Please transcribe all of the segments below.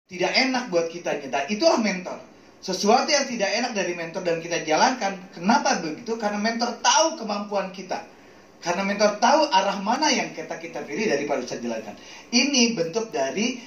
tidak enak buat kitanya. Dan itulah mentor. Sesuatu yang tidak enak dari mentor dan kita jalankan. Kenapa begitu? Karena mentor tahu kemampuan kita. Karena mentor tahu arah mana yang kita pilih daripada bisa jalankan. Ini bentuk dari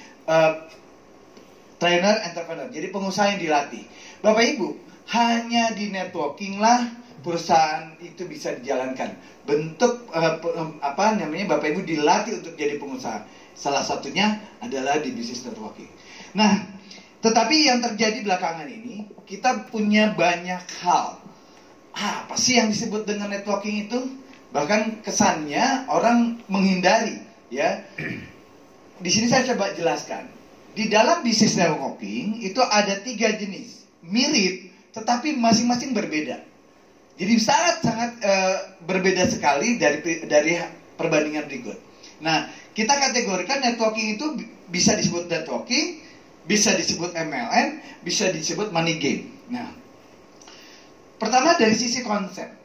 trainer entrepreneur. Jadi pengusaha yang dilatih. Bapak Ibu, hanya di networking lah perusahaan itu bisa dijalankan. Bentuk Bapak Ibu dilatih untuk jadi pengusaha. Salah satunya adalah di bisnis networking. Nah, tetapi yang terjadi belakangan ini, kita punya banyak hal. Apa sih yang disebut dengan networking itu? Bahkan kesannya orang menghindari, ya. Di sini saya coba jelaskan. Di dalam bisnis networking itu ada 3 jenis, mirip, tetapi masing-masing berbeda. Jadi sangat-sangat berbeda sekali dari perbandingan berikut. Nah, kita kategorikan networking itu bisa disebut networking, bisa disebut MLM, bisa disebut money game. Nah, pertama dari sisi konsep.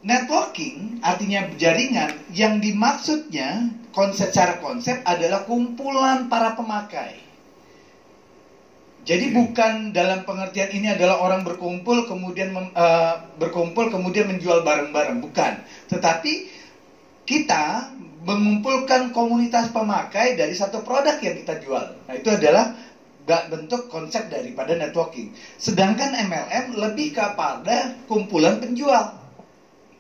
Networking artinya jaringan, yang dimaksudnya secara konsep adalah kumpulan para pemakai. Jadi bukan dalam pengertian ini adalah orang berkumpul kemudian menjual barang-barang, bukan. Tetapi kita mengumpulkan komunitas pemakai dari satu produk yang kita jual. Nah, itu adalah bentuk konsep daripada networking. Sedangkan MLM lebih kepada kumpulan penjual.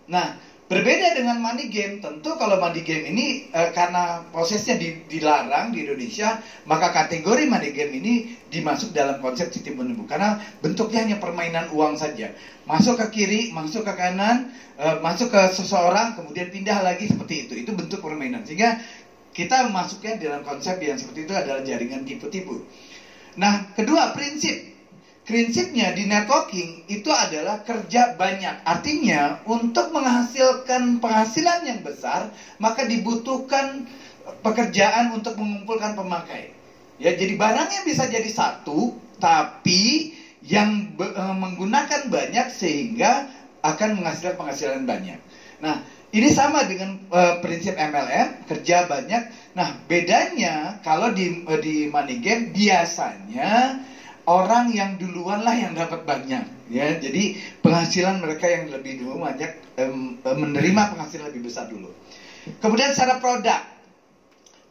Nah, berbeda dengan money game. Tentu kalau money game ini karena prosesnya dilarang di Indonesia, maka kategori money game ini dimasuk dalam konsep sistem menembus. Karena bentuknya hanya permainan uang saja. Masuk ke kiri, masuk ke kanan, masuk ke seseorang, kemudian pindah lagi seperti itu. Itu bentuk permainan. Sehingga kita masuknya dalam konsep yang seperti itu adalah jaringan tipu-tipu. Nah, kedua, prinsipnya di networking itu adalah kerja banyak. Artinya untuk menghasilkan penghasilan yang besar, maka dibutuhkan pekerjaan untuk mengumpulkan pemakai. Ya, jadi barangnya bisa jadi satu, tapi yang menggunakan banyak sehingga akan menghasilkan penghasilan banyak. Nah, ini sama dengan prinsip MLM, kerja banyak. Nah, bedanya kalau di money game biasanya orang yang duluan lah yang dapat banyak, ya. Jadi penghasilan mereka yang lebih dulu banyak menerima penghasilan lebih besar dulu. Kemudian secara produk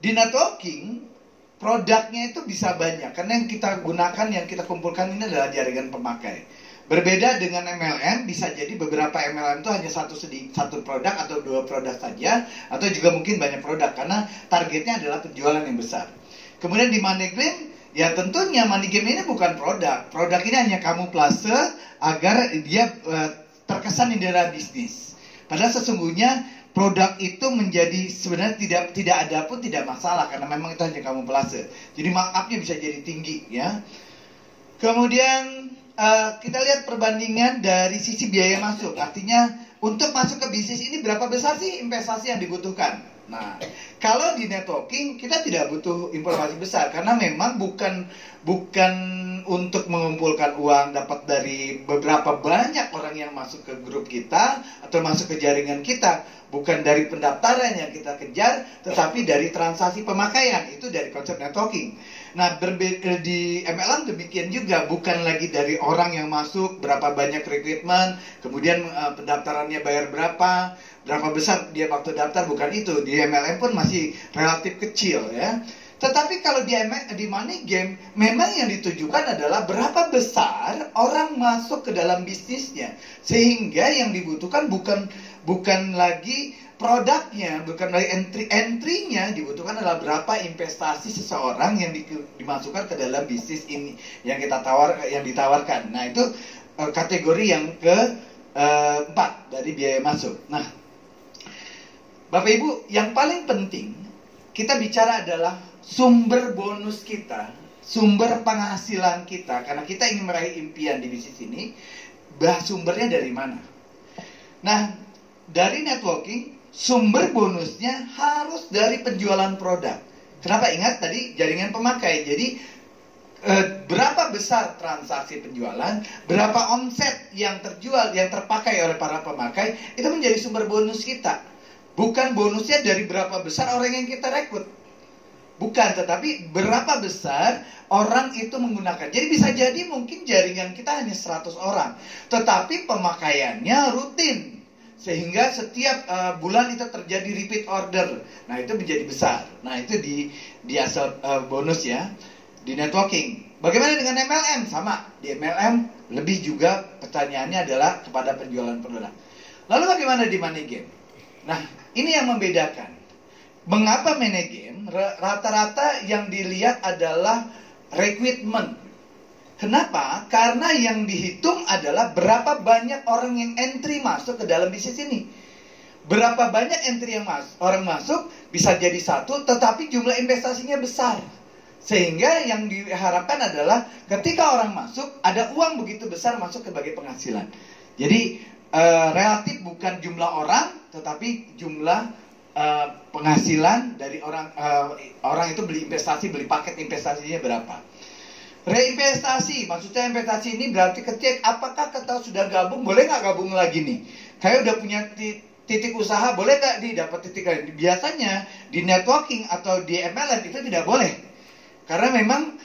di networking, produknya itu bisa banyak karena yang kita gunakan, yang kita kumpulkan ini adalah jaringan pemakai. Berbeda dengan MLM, bisa jadi beberapa MLM itu hanya satu produk atau 2 produk saja, atau juga mungkin banyak produk karena targetnya adalah penjualan yang besar. Kemudian di money game, ya tentunya money game ini bukan produk. Produk ini hanya kamuflase agar dia terkesan di dalam bisnis. Padahal sesungguhnya produk itu menjadi sebenarnya tidak ada pun tidak masalah karena memang itu hanya kamuflase. Jadi markupnya bisa jadi tinggi, ya. Kemudian kita lihat perbandingan dari sisi biaya masuk. Artinya untuk masuk ke bisnis ini berapa besar sih investasi yang dibutuhkan? Nah, kalau di networking kita tidak butuh informasi besar karena memang bukan untuk mengumpulkan uang dapat dari beberapa banyak orang yang masuk ke grup kita atau masuk ke jaringan kita, bukan dari pendaftaran yang kita kejar, tetapi dari transaksi pemakaian. Itu dari konsep networking. Nah, di MLM demikian juga, bukan lagi dari orang yang masuk, berapa banyak rekrutmen, kemudian pendaftarannya bayar berapa besar dia waktu daftar, bukan itu. Di MLM pun masih relatif kecil, ya. Tetapi kalau di money game, memang yang ditujukan adalah berapa besar orang masuk ke dalam bisnisnya. Sehingga yang dibutuhkan bukan lagi produknya, bukan lagi entry-nya, dibutuhkan adalah berapa investasi seseorang yang dimasukkan ke dalam bisnis ini yang ditawarkan. Nah, itu kategori yang ke-4 dari biaya masuk. Nah, Bapak Ibu, yang paling penting kita bicara adalah sumber bonus kita, sumber penghasilan kita, karena kita ingin meraih impian di bisnis ini. Sumbernya dari mana? Nah, dari networking, sumber bonusnya harus dari penjualan produk. Kenapa? Ingat tadi jaringan pemakai. Jadi berapa besar transaksi penjualan, berapa omset yang terjual, yang terpakai oleh para pemakai, itu menjadi sumber bonus kita. Bukan bonusnya dari berapa besar orang yang kita rekrut. Bukan, tetapi berapa besar orang itu menggunakan. Jadi bisa jadi mungkin jaringan kita hanya 100 orang, tetapi pemakaiannya rutin. Sehingga setiap bulan itu terjadi repeat order. Nah, itu menjadi besar. Nah, itu di asal bonus ya. Di networking. Bagaimana dengan MLM? Sama. Di MLM lebih juga pertanyaannya adalah kepada penjualan produk. Lalu bagaimana di money game? Nah, ini yang membedakan. Mengapa money game? Rata-rata yang dilihat adalah recruitment. Kenapa? Karena yang dihitung adalah berapa banyak orang yang entry masuk ke dalam bisnis ini. Berapa banyak entry yang orang masuk bisa jadi satu, tetapi jumlah investasinya besar. Sehingga yang diharapkan adalah ketika orang masuk, ada uang begitu besar masuk sebagai penghasilan. Jadi relatif bukan jumlah orang, tetapi jumlah penghasilan dari orang itu beli investasi, beli paket investasinya berapa. Reinvestasi, maksudnya investasi ini berarti kecek apakah kita sudah gabung, boleh nggak gabung lagi nih? Kayak udah punya titik usaha, boleh nggak dapat titik lain? Biasanya di networking atau di MLM itu tidak boleh, karena memang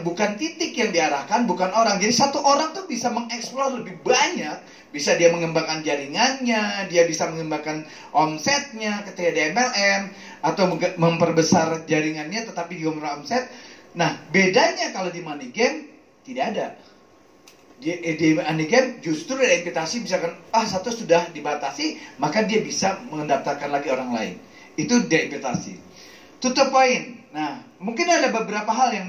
bukan titik yang diarahkan, bukan orang. Jadi satu orang tuh bisa mengeksplor lebih banyak, bisa dia mengembangkan jaringannya, dia bisa mengembangkan omsetnya ketika di MLM, atau memperbesar jaringannya tetapi juga omset. Nah, bedanya kalau di money game tidak ada. Di money game justru ada invitasi, misalkan satu sudah dibatasi, maka dia bisa mendaftarkan lagi orang lain. Itu invitasi. Tutup poin. Nah, mungkin ada beberapa hal yang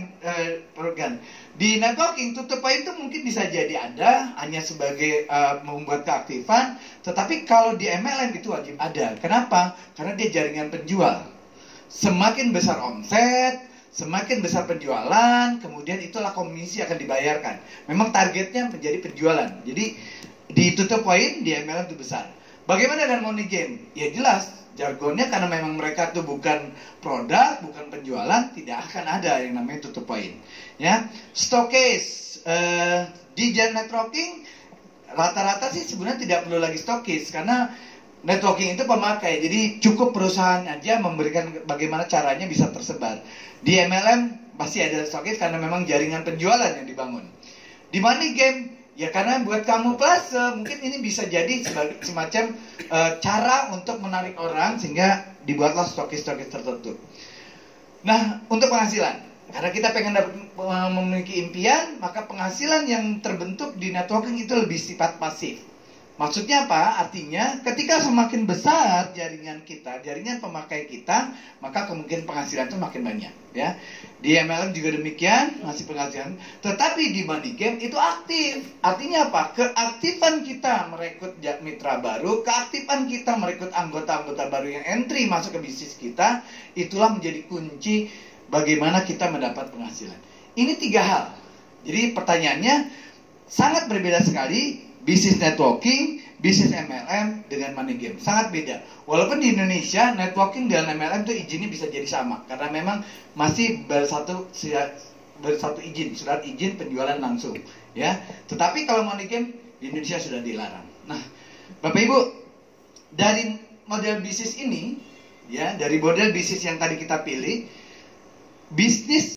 perlukan. Di networking, tutup poin itu mungkin bisa jadi ada, hanya sebagai membuat keaktifan. Tetapi kalau di MLM itu wajib ada. Kenapa? Karena dia jaringan penjual. Semakin besar omset, semakin besar penjualan, kemudian itulah komisi akan dibayarkan. Memang targetnya menjadi penjualan. Jadi di tutup poin di MLM itu besar. Bagaimana dengan money game? Ya jelas, jargonnya karena memang mereka tuh bukan produk, bukan penjualan, tidak akan ada yang namanya tutup poin. Ya, stokis di networking rata-rata sih sebenarnya tidak perlu lagi stokis, karena networking itu pemakai, jadi cukup perusahaan aja memberikan bagaimana caranya bisa tersebar. Di MLM pasti ada stokis karena memang jaringan penjualan yang dibangun. Di money game, ya karena buat kamu plus, mungkin ini bisa jadi sebagai semacam cara untuk menarik orang sehingga dibuatlah stokis-stokis tertentu. Nah, untuk penghasilan, karena kita pengen memiliki impian, maka penghasilan yang terbentuk di networking itu lebih sifat pasif. Maksudnya apa? Artinya ketika semakin besar jaringan kita, jaringan pemakai kita, maka kemungkinan penghasilan itu makin banyak. Ya, di MLM juga demikian, masih penghasilan. Tetapi di money game itu aktif. Artinya apa? Keaktifan kita merekrut mitra baru, keaktifan kita merekrut anggota-anggota baru yang entry masuk ke bisnis kita, itulah menjadi kunci bagaimana kita mendapat penghasilan. Ini 3 hal. Jadi pertanyaannya sangat berbeda sekali. Bisnis networking, bisnis MLM dengan money game sangat beda. Walaupun di Indonesia networking dan MLM itu izinnya bisa jadi sama, karena memang masih bersatu izin, surat izin penjualan langsung, ya. Tetapi kalau money game di Indonesia sudah dilarang. Nah, Bapak Ibu, dari model bisnis ini, ya, dari model bisnis yang tadi kita pilih, bisnis